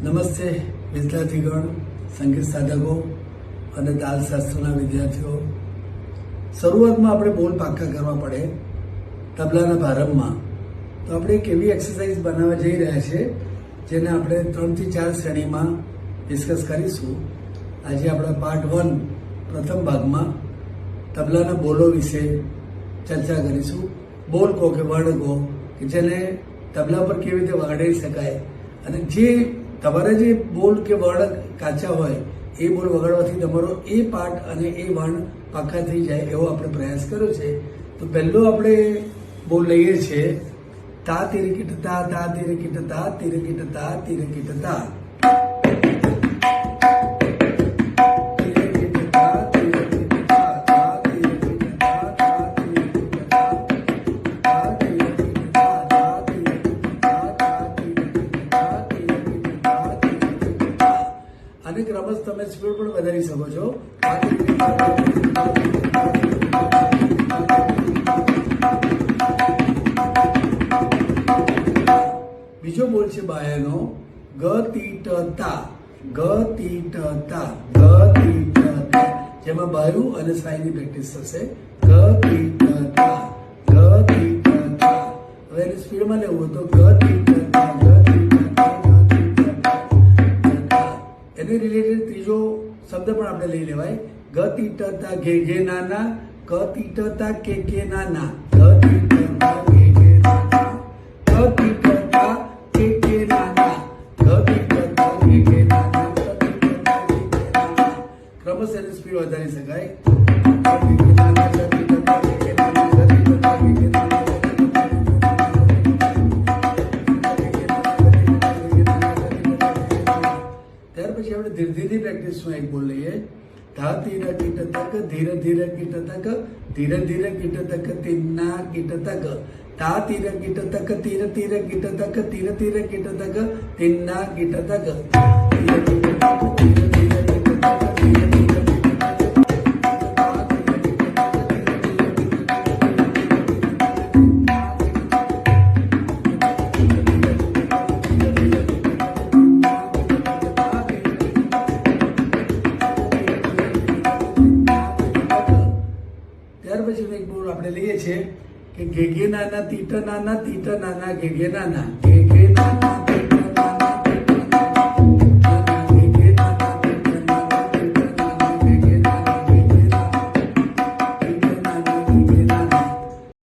નમસ્તે વિદ્યાર્થીગણ, સંગીત સાધકો અને તાલશાસ્ત્રના વિદ્યાર્થીઓ. શરૂઆતમાં આપણે બોલ પાક્કા કરવા પડે તબલાના પ્રારંભમાં. તો આપણે એક એવી એક્સરસાઇઝ બનાવવા જઈ રહ્યા છે જેને આપણે 3 થી 4 શ્રેણીમાં ડિસ્કસ કરીશું. આજે આપણે પાર્ટ 1 પ્રથમ ભાગમાં તબલાના બોલો વિશે ચર્ચા કરીશું. બોલ કહો કે વર્ડ કહો કે જેને તબલા પર કેવી રીતે વગાડી શકાય, અને જે તમારા જે બોલ કે વર્ડ કાચા હોય એ બોલ વગાડવાથી તમારો એ પાર્ટ અને એ વર્ણ પાક્કા થઈ જાય એવો આપણે પ્રયાસ કર્યો છે. તો પહેલો આપણે બોલ લઈએ છીએ તા તિરકીટ તા તા તિરકીટ તા તિરકીટ તા તિરકીટ તા. અને ક્રમશ તમે સ્પીડ પણ વધારી શકો છો. બીજો બોલ છે બાયાનો ગ તી ટ તા, ગ તી ટ તા, ગ તી ટ તા, જેમાં બાયુ અને સાઈની પ્રેક્ટિસ થશે. ગ તી ટ તા, ગ તી ટ તા. હવે એને સ્પીડમાં લેવું તો ગ તી ટ તા, ગ તી ટ તા, ગ તી ટ તા. એની રિલેટેડ ત્રીજો શબ્દ પણ આપણે લઈ લેવાય. ગ તી ટ તા ઘે ઘે નાના, ક તી ટ તા કે નાના, ગ તી ટ તા ઘે ઘે નાના, ક તી ટ તા કે નાના, ગ તી ટ તા ઘે ઘે નાના, ક તી ટ તા કે નાના. ક્રમશ એની સ્પીડ વધારી શકાય. ધીરે ધીરે પ્રેક્ટિસમાં એક બોલ લઈએ. ધા તીર કીટ તક ધીરે ધીરે કીટ તક, ધીરે ધીરે કીટ તક તિન્ના કીટ તક. તા તીર કીટ તક તીર તીર કીટ તક, તીર તીર કીટ તક તિન્ના કીટ તક. એક બોલ આપણે લઈએ છીએ કે ઘે ઘે નાના તીટ નાના, તીટ નાના ઘે ઘે નાના, ઘે ઘે નાના